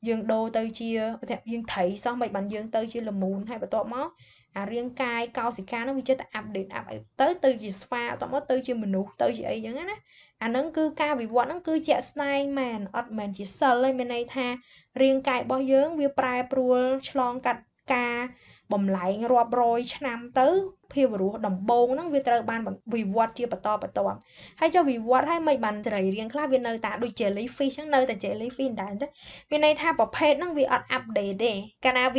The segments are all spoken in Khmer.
dương đô tới chia dương thấy sao mày bạn dương tới chia là muốn hay bà tọa máu riêng cai cao sĩ ca nó vì chơi tại ập tới từ chỉ spa tọa máu tới chia mình nụ tới chỉ ấy giống á nó cứ ca vì vợ nó cứ chạy snai man ọt man chỉ sờ lên bên này tha riêng cai bao dương vì prai pruol chlong cắt ca bầm lại rọp rồi năm tới phiêu vào đồng bông nó vì trời ban vì vợ chia bà to hay cho vì vợ hay mấy bạn trời riêng khác viên nơi ta đôi trẻ lấy phi sáng nơi ta trẻ lấy phi đại đó bên này tha bảo phê nó vì ọt update để cana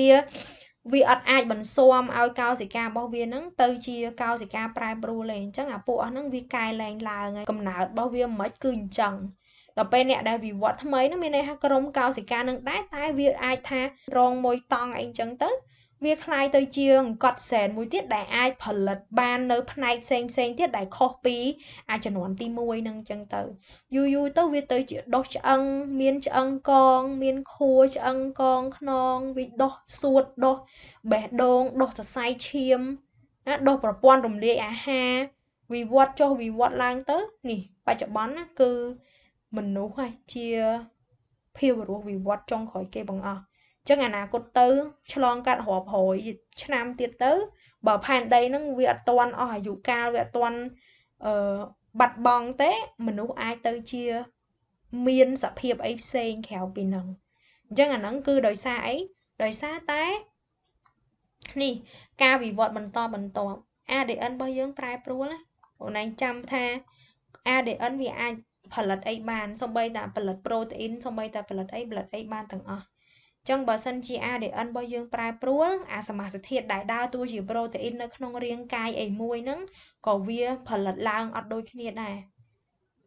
vì ọt ai bẩn xôm ao cao sĩ ca bao viên nó tới chia cao sĩ ca prai bru lên chắc bộ nó vì cài lành là ngày cầm nạo bao viên mới cưng chẳng đó bên nè đây vì vợ mấy nó bên này ha công cao sĩ ca nâng đá tai việc ai tha rong môi tong anh chẳng tới việc khai tới chia cọt sền mũi tiết đại ai phần lật ban nơi này xem tiết đại copy ai chẳng đoán tim môi nâng chẳng tới vui tới việc tới chuyện đốt chân miên chân con miên khua chân con non vì đốt suốt đốt bẻ đôn đốt sai chiêm đốt vào quan đồng địa ha vì vọt cho vì vọt lang tới nè ba chợ bắn cứ mình nấu hay chia phiêu vào vì vọt trong khỏi cây bằng chứ ngày nào cốt tư chlong cắt họp hội năm tiết tới bảo phàn đây nó việc toàn dụ cao việc toàn bật bong té mình nấu ai tới chia miên sập hiệp ấy sen khéo bị nằng chứ ngày nó cứ đời xa ấy đời xa té nè cao vì vọt mình to ADN bao nhiêu trai pro đấy hôm nay chăm tha ADN vì ai phần lật ấy bàn xong bây ta phần lật protein xong bây ta phần lật ấy bàn tầng chẳng bà sân chi ADN bao nhiêu prai pruolสมาธิđại đa tôi chỉ protein nó không riêng cai ấy mùi nắng có vía phần lật lang ở đôi khi này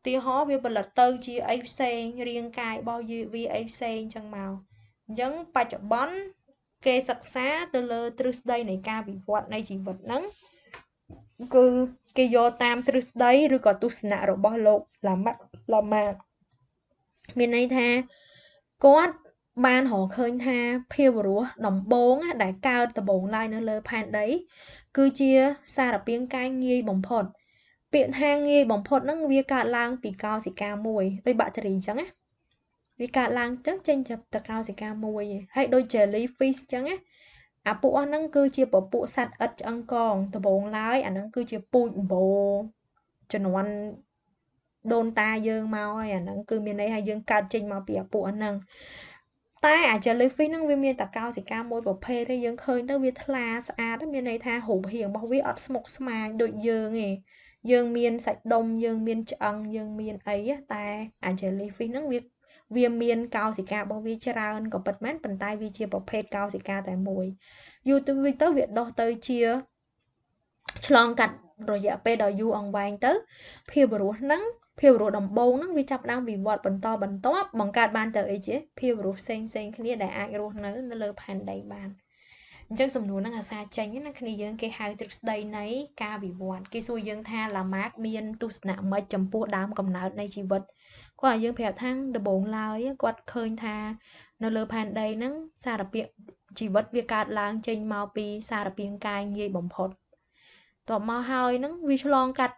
thì họ vía phần lật tư chi ấy sen riêng cai bao nhiêu vía ấy sen chẳng màu giống ba chợ bón kê sặc xá từ lơ Tuesday này ca bị vọt này chỉ vật nắng cứ cái do tam Tuesday rồi có tu sna rồi bao lột làm mà bên này tha có ban họ khơi tha phiêu rúa đồng bốn đại cao từ bồn lai nữa lơ pan đấy cứ chia xa là biếng cai nghi bồng phật biện hang nghi bồng phật nó vi cả lang bị cao xì ca mùi với bạn thì chẳng á vì cả lang chắc trên chập tờ cao xì ca mùi hay đôi chờ lý fish chẳng á bộ nó cứ chia bộ sạch ớt ăn con từ bồn lai nó cứ chia bụi bộ cho nó ăn đôn ta dương mau hay nó cứ miền đây hay dương cao trên mau bị bộ năng taจะเลยฟินั่งวิมีตะกาวสิกามวยแบบเพได้ยังเคยได้วิทลาสะอาดได้มีในทางหูเหียงบอกวิอัดสมกสมายโดยยังไงยังมีนใส่ดมยังมีนจังยังมีนไอ้แต่จะเลยฟินั่งวิมีนกาวสิกาบอกวิจารณ์กับปัดแม่นปันตายวิเชียประเภทกาวสิกาแต่มวยอยู่ตัววิเตอร์เวียดดอเตยเชียฉลองกัดrồi dạ pe đòi du ông vàng tới phiêu bරුnắng phiêu bරුđồng bông nắng vi chập đang vì vọt bẩn to bằng cát ban tới ấy chứ phiêu bරුsen kia đại ai rồi nó lơ pan đầy bàn chắc sầm núi nó xa tránh nó khi dương cái hai đây nấy ca vì vọt cái xui dương tha là mát miên tu nạ mới chấm pua đám cầm nợ này chỉ vật qua dương phèo thang được bồn lao ấy quạt khơi tha nó lơ pan đầy nắng xa đặc biệt chỉ vật việc cát lang trên màu pi xa đặc biệt cai như bồng phậtต่อมาหายนังวิชลองกัด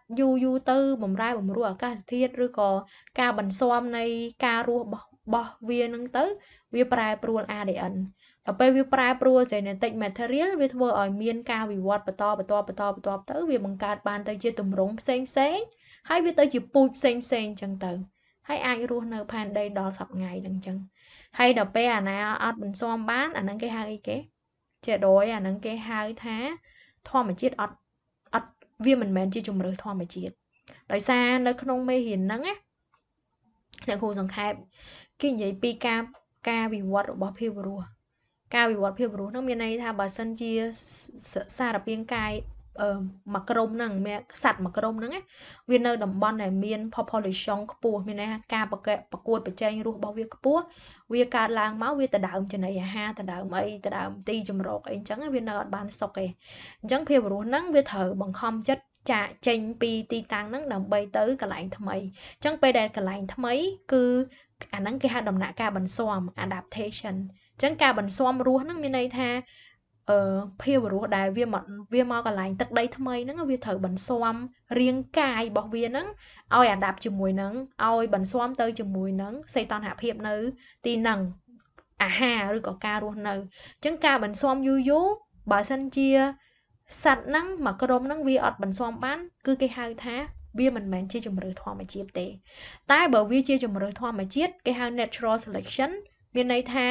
ยูเตอร์บ่มไรบ่มรัวกาเทียดหรือก็กาบันซ้อมในการัวบ่เวียนังเตอร์วิปรายปรวนADNต่อไปวิปรายปรวนเจเนติกแมทเทอเรียลวิทเวอร์ออยเมียนกาวิวัดปะตอเตอร์วิบังการบานเตอร์เจตุ่มรงเซ็งให้วิเตอร์จิปูเซ็งจังเตอร์ให้อายรัวเนอพันได้ดอสับไงดังจังให้ต่อไปนะอัดบันซ้อมบ้านนั้นcái hai cáiเจโดยนั้นcái haiท้าทอมันจิตอัดvì mình chỉ chung rồi thôi mà chết tại sao nó không mê hiền nắng á là khu dòng khai cái gì pk vì vật bỏ phiêu bùa ca vì vật phiêu bùa nó miền này tha bà sân chia xa là biên cai mặc rồng nằng mẹ sạch mặc rồng nắng á viên nơi đồng bon này miền population của miền này ca bạc cuột bạc chay ruột bao việc của việc cả làng máu việc tờ đạo trên này ha tờ đạo ti chùm rột ấy chẳng viên nơi ban sọc kề chẳng phiêu bùa nắng việc thở bằng không chất chả tranh pi ti tăng nắng đồng bay tới cả lại tham ấy chẳng bay đây cả lại tham ấy cứ nắng cái hai đồng nạ ca bằng xòm adaptation chẳng ca bằng xòm ruột nắng miền này tha phiêu bùa đại viên mò cả lại tật đây tham ấy nắng việc thở bằng xòm riêng cài bảo viên nắng oi đạp chùm mùi nắng oi bằng xòm tới chùm mùi nắng xây toàn hạ hiệp nữ ti nằng អាហារឬក៏ការរស់នៅអញ្ចឹងការបន្ស៊ាំយូរយូរបើសិនជាសត្វហ្នឹងមួយក្រុមហ្នឹងវាអត់បន្ស៊ាំបានគឺគេហៅថាវាមិនមែនជាជំរឿធម្មជាតិទេតែបើវាជាជំរឿធម្មជាតិគេហៅ natural selection មានន័យថា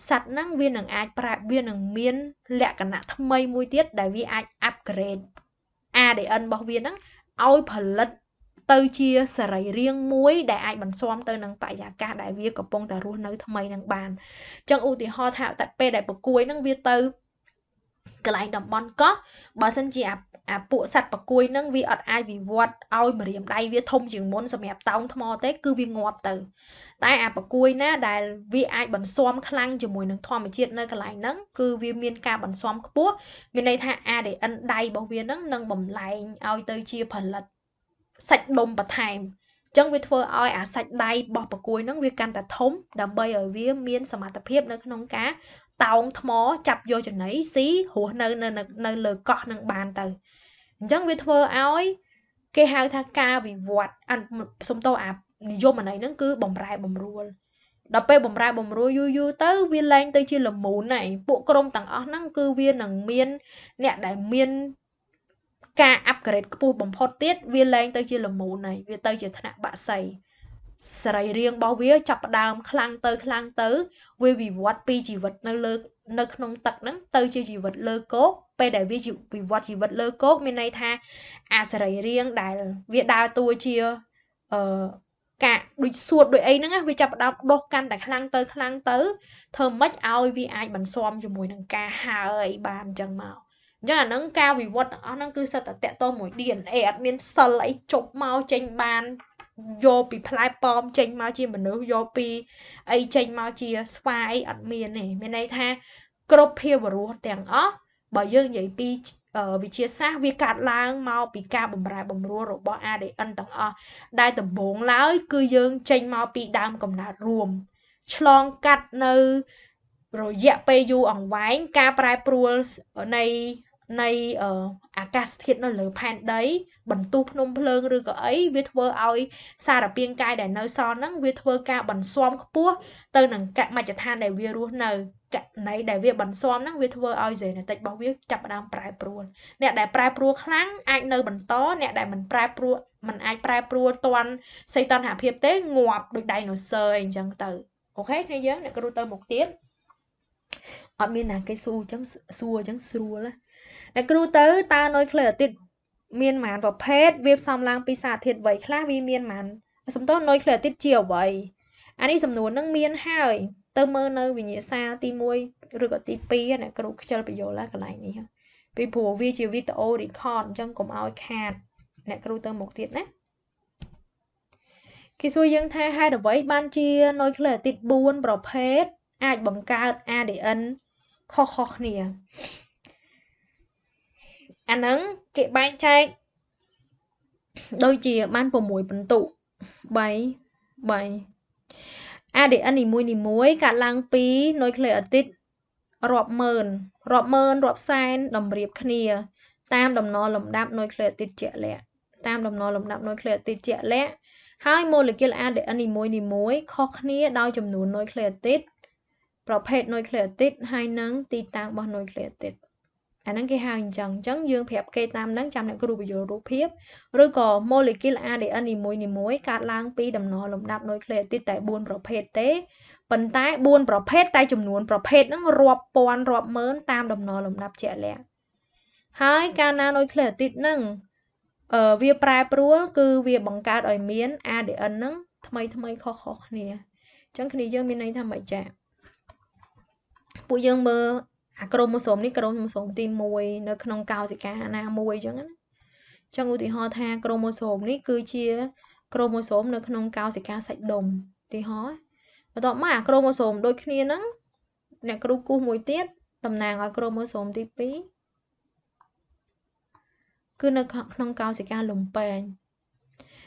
សត្វហ្នឹងវានឹងអាចប្រែវានឹងមានលក្ខណៈថ្មីមួយទៀតដែលវាអាច upgrade ADN របស់វាហ្នឹងឲ្យផលិតទៅជាសរីរាង្គមួយដែលអាចបន្ស៊ាំទៅនឹងបរិយាកាសដែលវាកំពុងតែរស់នៅថ្មីនឹងបានអញ្ចឹងឧទាហរណ៍ថាតែពេលដែលប្រគួយហ្នឹងវាទៅកន្លែងតំបន់កោះបើសិនជាអាពួកសត្វប្រគួយហ្នឹងវាអត់អាចវិវត្តឲ្យម្រាមដៃវាធំជាងមុនសម្រាប់តោងថ្មទេគឺវាងាប់ទៅតែអាប្រគួយណាដែលវាអាចបន្ស៊ាំខ្លាំងជាមួយនឹងធម្មជាតិនៅកន្លែងហ្នឹងគឺវាមានការបន្ស៊ាំខ្ពស់មានន័យថា ADN ដៃរបស់វាហ្នឹងនឹងបំលែងឲ្យទៅជាផលិតសាច់ដុំបន្ថែមអញ្ចឹងវាធ្វើឲ្យអាសាច់ដៃរបស់ប្រគួយហ្នឹងវាកាន់តែធំដើម្បីឲ្យវាមានសមត្ថភាពនៅក្នុងការតោងថ្មចាប់យកចំណីស៊ីរស់នៅលើកោះនឹងបានទៅអញ្ចឹងវាធ្វើឲ្យគេហៅថាការវិវត្តសំទោអានិយមន័យហ្នឹងគឺបំរែបំរួលដល់ពេលបំរែបំរួលយូរទៅវាលែងទៅជាល្មូនហើយពួកក្រុមទាំងអស់ហ្នឹងគឺវានឹងមានអ្នកដែលមានការ upgrade ខ្ពស់បំផុតទៀតវាលែងទៅជាល្មូនហើយវាទៅជាថ្នាក់បក្សីសរីរាង្គរបស់វាចាប់ផ្ដើមខ្លាំងទៅវាវិវត្តពីជីវិតនៅក្នុងទឹកហ្នឹងទៅជាជីវិតលើគោកពេលដែលវាវិវត្តជីវិតលើគោកមានន័យថាអាសរីរាង្គដែលវាដើរតួជាការដូចសួតដូចអីហ្នឹងវាចាប់ផ្ដើមដុសកាន់តែខ្លាំងទៅធ្វើម៉េចឲ្យវាអាចបន្ស៊ាំជាមួយនឹងការហើអីបានអញ្ចឹងមកអញ្ចឹងអាហ្នឹងការវិវត្តទាំងអស់ហ្នឹងគឺសិតតែតកតមួយ DNA អត់មានសិលអីជប់មកចេញបានយកពីផ្លែប៉ោមចេញមកជាមនុស្សយកពីអីចេញមកជាស្វាអីអត់មានទេមានន័យថាគ្រប់ភាវរស់ទាំងអស់បើយើងនិយាយពីវិទ្យាសាស្ត្រវាកាត់ឡើងមកពីការបំរែបំរួលរបស់ ADN ទាំងអស់ដែលដំបូងឡើយគឺយើងចេញមកពីដើមកំណើតរួមឆ្លងកាត់នៅរយៈពេលយូរអង្វែងការប្រែប្រួលនៃអាកាសធាតុនៅលើផែនដីបន្ទុះភ្នំភ្លើងឬក៏អីវាធ្វើឲ្យសារពាង្គកាយដែលនៅសល់ហ្នឹងវាធ្វើការបន្ស៊ាំខ្ពស់ទៅនឹងមជ្ឈដ្ឋានដែលវារស់នៅករណីដែលវាបន្ស៊ាំហ្នឹងវាធ្វើឲ្យ genetic របស់វាចាប់ផ្ដើមប្រែប្រួលអ្នកដែលប្រែប្រួលខ្លាំងអាចនៅបន្តអ្នកដែលមិនប្រែប្រួលមិនអាចប្រែប្រួលតាន់សីតុណ្ហភាពទេងាប់ដូច dinosaur អីអញ្ចឹងទៅអូខេគ្នាយើងអ្នកគ្រូទៅមុខទៀតអត់មានណាគេសួរអញ្ចឹងស្រួលណាអ្នកគ្រូទៅតើនុយក្លេអ៊ូទីតមានប៉ុន្មានប្រភេទវាផ្សំឡើងពីសារធាតុអ្វីខ្លះវាមានប៉ុន្មានសំដៅនុយក្លេអ៊ូទីតជាអ្វីអានេះសំណួរហ្នឹងមានហើយទៅមើលនៅវិញ្ញាសាទី1ឬក៏ទី2អ្នកគ្រូខ្ជិលបញ្យល់កន្លែងនេះពីព្រោះវាជាវីដេអូ record អញ្ចឹងកុំឲ្យខាតអ្នកគ្រូទៅមុខទៀតណាគេសួរយើងថាហេតុអ្វីបានជានុយក្លេអ៊ូទីត4ប្រភេទអាចបង្កើត ADN ខុសៗគ្នាអាហ្នឹងគេបែងចែកដូចជាបាន6បន្ទុក3 ADN នីមួយកាត់ឡើងពីនុយក្លេអ៊ូទីតរាប់ម៉ឺនរាប់សែនតម្រៀបគ្នាតាមដំណលំដាប់នុយក្លេអ៊ូទីតជាក់លាក់ហើយម៉ូលេគុល ADN នីមួយខុសគ្នាដោយចំនួននុយក្លេអ៊ូទីតប្រភេទនុយក្លេអ៊ូទីតហើយនិងទីតាំងរបស់នុយក្លេអ៊ូទីតអាហ្នឹងគេហៅអញ្ចឹងយើងប្រាប់គេតាមហ្នឹងចាំអ្នកគ្រូបញ្យល់រូបភាពឬក៏ molecule ADN នីមួយកើតឡើងពីដំណលំដាប់នុយក្លេអ៊ូទីតតែ4ប្រភេទទេប៉ុន្តែ4ប្រភេទតែចំនួនប្រភេទហ្នឹងរាប់ពាន់រាប់ម៉ឺនតាមដំណលំដាប់ជាក់លាក់ហើយកាលណានុយក្លេអ៊ូទីតហ្នឹងវាប្រែប្រួលគឺវាបង្កើតឲ្យមាន ADN ហ្នឹងថ្មីខុសគ្នាអញ្ចឹងគ្នាយើងមានន័យថាម៉េចចាពួកយើងមើលអាក្រូម៉ូសូមនេះក្រូម៉ូសូមទី1នៅក្នុងកោសិកាណាមួយអញ្ចឹងណាអញ្ចឹងឧទាហរណ៍ថាក្រូម៉ូសូមនេះគឺជាក្រូម៉ូសូមនៅក្នុងកោសិកាសាច់ដុំឧទាហរណ៍បន្ទាប់មកអាក្រូម៉ូសូមដូចគ្នាហ្នឹងអ្នកគ្រូគូសមួយទៀតតំណាងឲ្យក្រូម៉ូសូមទី2គឺនៅក្នុងកោសិកាលំពែង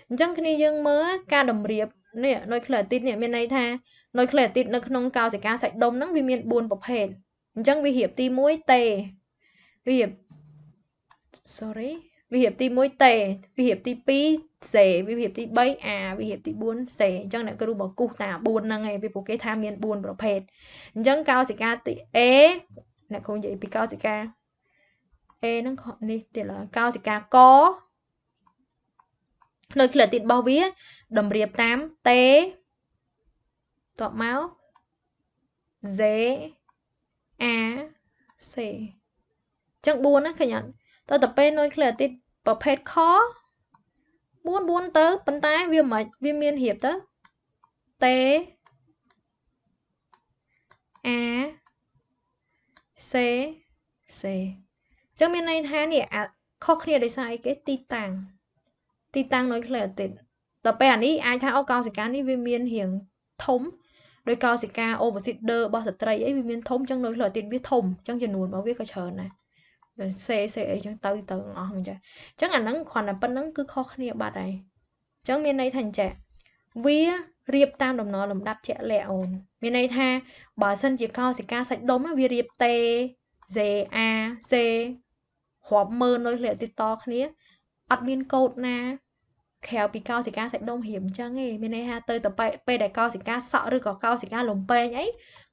អញ្ចឹងគ្នាយើងមើលការតម្រៀបនេះនុយក្លេអ៊ូទីតនេះមានន័យថានុយក្លេអ៊ូទីតនៅក្នុងកោសិកាសាច់ដុំហ្នឹងវាមាន4ប្រភេទអញ្ចឹងវារៀបទី1ទេវា vi hiệp tí 1 T វិhiệpទី2 សេវិhiệpទី3 A វិhiệpទី4សេអញ្ចឹងអ្នកគ្រូបកគូសតា4ហ្នឹងឯងពីព្រោះគេថាមាន4ប្រភេទអញ្ចឹងកោសិកាទី A អ្នកគ្រូនិយាយពីកោសិកា A ហ្នឹងនេះទៀតឡើយកោសិកាកនៅក្លេទីតរបស់វាតម្រៀបតាម T តបមក Z A C អញ្ចឹង4ណាឃើញអត់តើទៅពេលនុយក្លេទីតប្រភេទខ4ទៅប៉ុន្តែវាមិនវាមានរៀបទៅ T A C C អញ្ចឹងមានន័យថានេះខុសគ្នាដោយសារអីគេទីតាំងនុយក្លេទីតដល់ពេលអានេះអាចថាអូកោសិកានេះវាមានរាងធំដោយកោសិកាអូបស៊ីតដឺរបស់ស្ត្រីអីវាមានធំអញ្ចឹងនុយក្លេទីតវាធំអញ្ចឹងចំនួនរបស់វាក៏ច្រើនដែរសេអីចឹងទៅអស់មិនចាអញ្ចឹងអាហ្នឹងគ្រាន់តែប៉ុណ្្នឹងគឺខុសគ្នាបាត់ហើយអញ្ចឹងមានន័យថាអញ្ចឹងវារៀបតាមដំណរលំដាប់ជាក់លាក់អូនមានន័យថាបើសិនជាកោសិកាសាច់ដុំវារៀបតេ Z A C រាប់ម៉ឺននុយក្លេទីតតគ្នាអត់មានកូដណាក្រៅពីកោសិកាសាច់ដុំរៀបអញ្ចឹងឯងមានន័យថាទៅពេលដែលកោសិកាសក់ឬក៏កោសិកាលំពេងអី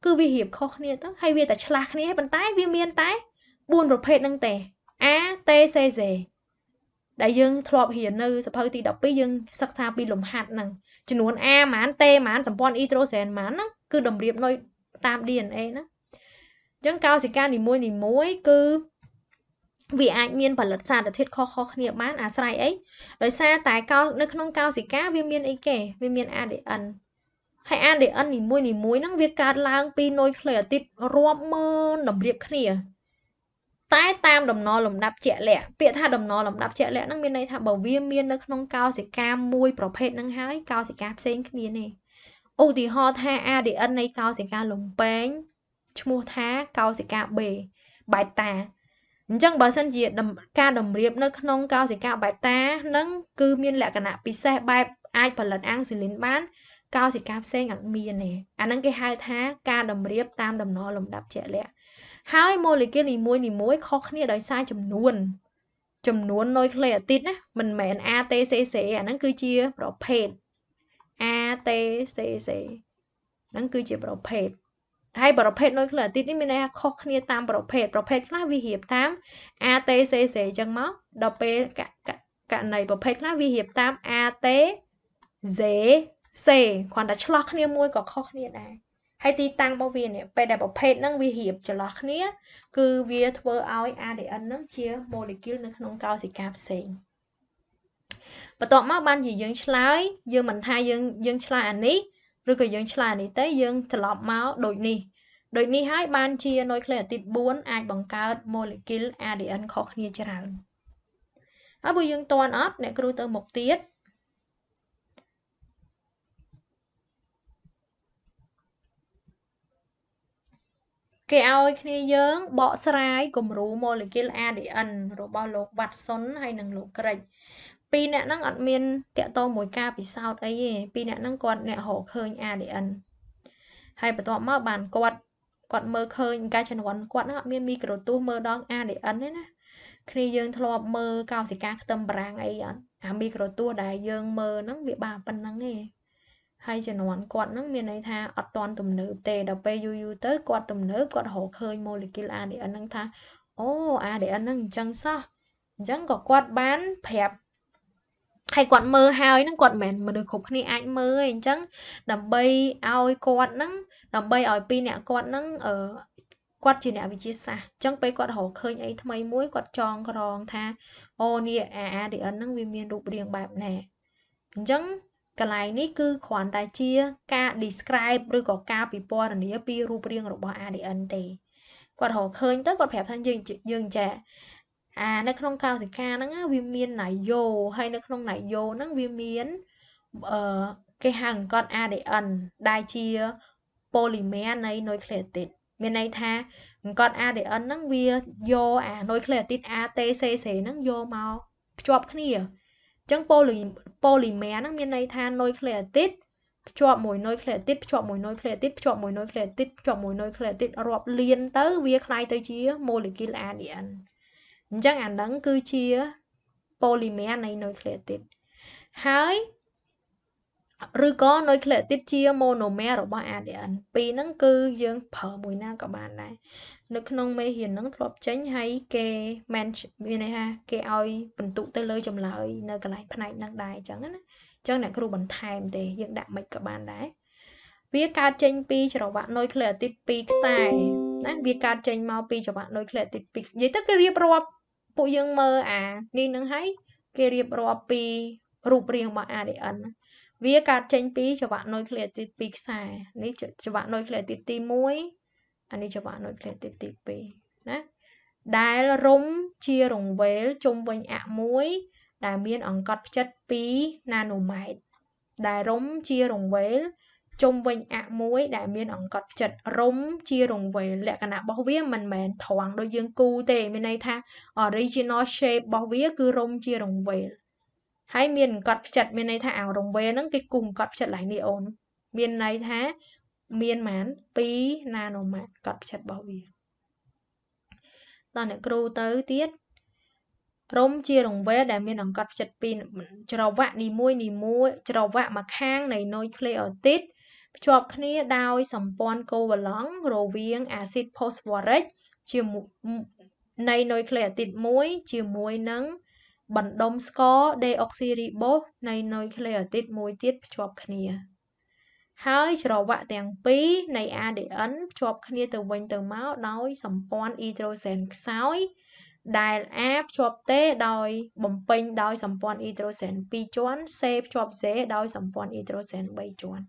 គឺវារៀបខុសគ្នាទៅហើយវាតែឆ្លាស់គ្នាប៉ុន្តែវាមានតែ4ប្រភេទហ្នឹងទេ A T C Z ដែលយើងធ្លាប់រៀននៅសភៅទី12យើងសិក្សាពីលំហាត់ហ្នឹងចំនួន A ហ្មង T ហ្មងសម្ព័ន្ធអ៊ីត្រូសែនហ្មងហ្នឹងគឺតម្រៀបនៅតាម DNA ណាអញ្ចឹងកោសិកានីមួយគឺវាអាចមានផលិតសារធាតុខុសៗគ្នាបានអាស្រ័យអីដោយសារតែនៅក្នុងកោសិកាវាមានអីគេវាមាន ADN ហើយ ADN នីមួយហ្នឹងវាកើតឡើងពីនុយក្លេទីតរាប់ម៉ឺនតម្រៀបគ្នាតែតាមដំណរលំដាប់ជាក់លាក់ពាក្យថាដំណរលំដាប់ជាក់លាក់ហ្នឹងមានន័យថាបើវាមាននៅក្នុងកោសិកាមួយប្រភេទហ្នឹងហើយកោសិកាផ្សេងគ្មានទេឧទាហរណ៍ថា ADN នៃកោសិកាលំពេងឈ្មោះថាកោសិកា B បេតាអញ្ចឹងបើសិនជាការតម្រៀបនៅក្នុងកោសិកាបេតាហ្នឹងគឺមានលក្ខណៈពិសេសបែបអាចផលិតអាំងស៊ីលីនបានកោសិកាផ្សេងអត់មានទេអាហ្នឹងគេហៅថាការតម្រៀបតាមដំណរលំដាប់ជាក់លាក់ហើយម៉ូលេគុលនីមួយខុសគ្នាដោយសារចំនួននុយក្លេទីតណាមិនមែន ATCC អាហ្នឹងគឺជាប្រភេទ ATCC ហ្នឹងគឺជាប្រភេទហើយប្រភេទនុយក្លេទីតនេះមានន័យថាខុសគ្នាតាមប្រភេទខ្លះវារៀបតាម ATCC អញ្ចឹងមកដល់ពេលករណីប្រភេទខ្លះវារៀបតាម ATZC គ្រាន់តែឆ្លោះគ្នាមួយក៏ខុសគ្នាដែរហើយទីតាំងរបស់វានេះពេលដែលប្រភេទហ្នឹងវារៀបចន្លោះគ្នាគឺវាធ្វើឲ្យ ADN ហ្នឹងជាម៉ូលេគុលនៅក្នុងកោសិកាផ្សេងបន្ទាប់មកបានជាយើងឆ្លើយយើងមិនថាយើងឆ្លើយអានេះឬក៏យើងឆ្លើយអានេះទេយើងត្រឡប់មកដូចនេះហើយបានជានុយក្លេទីត4អាចបង្កើតម៉ូលេគុល ADN ខុសគ្នាច្រើនហើយបើយើងតន់អត់អ្នកគ្រូទៅមុខទៀតគេឲ្យគ្នាយើងបកស្រាយគំរូម៉ូលេគុល ADN របស់លោក Watson ហើយនិងលោក Crick ពីរអ្នកហ្នឹងអត់មានតាក់ទងមួយការពិសោធន៍អីទេពីរអ្នកហ្នឹងគាត់អ្នករកឃើញ ADN ហើយបន្ទាប់មកបានគាត់មើលឃើញការជំនាន់គាត់ហ្នឹងអត់មានមីក្រូទស្សន៍មើលដល់ ADN ទេណាគ្នាយើងធ្លាប់មើលកោសិកាខ្ទឹមបារាំងអីអត់អាមីក្រូទស្សន៍ដែលយើងមើលហ្នឹងវាបានប៉ុណ្្នឹងទេហើយជំនាន់គាត់ហ្នឹងមានន័យថាអត់ទាន់ទំនើបទេដល់ពេលយូរទៅគាត់ទំនើបគាត់រកឃើញម៉ូលេគុល ADN ហ្នឹងថាអូ ADN ហ្នឹងអញ្ចឹងសោះអញ្ចឹងក៏គាត់បានប្រាប់ហើយគាត់មើលហើយហ្នឹងគាត់មិនមែនមនុស្សគ្រប់គ្នាអាចមើលទេអញ្ចឹងដើម្បីឲ្យគាត់ហ្នឹងដើម្បីឲ្យពីរអ្នកគាត់ហ្នឹងគាត់ជាអ្នកវិទ្យាសាស្ត្រអញ្ចឹងពេលគាត់រកឃើញអីថ្មីមួយគាត់ចងក្រងថាអូនេះ ADN ហ្នឹងវាមានរូបរាងបែបណាអញ្ចឹងកន្លែងនេះគឺគ្រាន់តែជាការ describe ឬក៏ការពិពណ៌នាពីរូបរាងរបស់ ADN ទេគាត់រកឃើញទៅគាត់ប្រាប់ថាយើងចានៅក្នុងកោសិកាហ្នឹងវាមានណៃយ៉ូហើយនៅក្នុងណៃយ៉ូហ្នឹងវាមានគេហៅអង្កត់ ADN ដែលជា polymer នៃនុយក្លេទីតមានន័យថាអង្កត់ ADN ហ្នឹងវាយកអានុយក្លេទីត ATCC ហ្នឹងយកមកភ្ជាប់គ្នាអញ្ចឹង polymer ហ្នឹងមានន័យថានុយក្លេទីតភ្ជាប់មួយនុយក្លេទីតភ្ជាប់មួយនុយក្លេទីតភ្ជាប់មួយនុយក្លេទីតភ្ជាប់មួយនុយក្លេទីតរាប់លានទៅវាคล้ายទៅជាម៉ូលេគុល ADN អញ្ចឹងអាហ្នឹងគឺជា polymer នៃ nucleotide ហើយឬក៏ nucleotide ជា monomer របស់ ADN ពីរហ្នឹងគឺយើងប្រើមួយណាក៏បានដែរនៅក្នុងមេរៀនហ្នឹងធ្លាប់ចេញហើយគេមានន័យថាគេឲ្យបន្ទុកទៅលើចម្លើយនៅកន្លែងផ្នែកហ្នឹងដែរអញ្ចឹងណាអញ្ចឹងអ្នកគ្រូបន្ថែមទេយើងដាក់មិនក៏បានដែរវាកើតចេញពីច្រវាក់ nucleotide 2 ខ្សែណាវាកើតចេញមកពីច្រវាក់ nucleotide 2 និយាយទៅគេរៀបរាប់ពួកយើងមើលអានេះនឹងហើយគេរៀបរាប់ពីរូបរាងរបស់ ADN វាកើតចេញពីច្រវាក់ nucleotide 2 ខ្សែនេះច្រវាក់ nucleotide ទី1អានេះច្រវាក់ nucleotide ទី2ណាដែលរុំជារង្វេលជុំវិញអាក់មួយដែលមានអង្កត់ផ្ចិត2 nanomètre ដែលរុំជារង្វេលជុំវិញអាក់មួយដែលមានអង្កត់ផ្ចិតរុំជារង្វេលលក្ខណៈរបស់វាមិនមែនត្រង់ដូចយើងគូទេមានន័យថា original shape របស់វាគឺរុំជារង្វេលហើយមានអង្កត់ផ្ចិតមានន័យថាអារង្វេលហ្នឹងគេគូសអង្កត់ផ្ចិតឡើងនេះអូនមានន័យថាមានម៉ាន2 nanomètre អង្កត់ផ្ចិតរបស់វាតអ្នកគ្រូទៅទៀតរុំជារង្វេលដែលមានអង្កត់ផ្ចិតពីច្រវាក់នីមួយច្រវាក់មួយខាងនៃ nucleotide ភ្ជាប់គ្នាដោយសម្ព័ន្ធកូវឡង់រវាងអាស៊ីតផូស្វរិកជាមួយនៃ nucleotide 1ជាមួយនឹងបណ្ដុំស្ករ deoxyribose នៃ nucleotide មួយទៀតភ្ជាប់គ្នាហើយច្រវាក់ទាំងពីរនៃ ADN ភ្ជាប់គ្នាទៅវិញទៅមកដោយសម្ព័ន្ធ hydrogen ខ្សោយដែល A ភ្ជាប់ទេ ដោយបំពេញដោយសម្ព័ន្ធ hydrogen 2 ជាន់ C ភ្ជាប់ Z ដោយសម្ព័ន្ធ hydrogen 3 ជាន់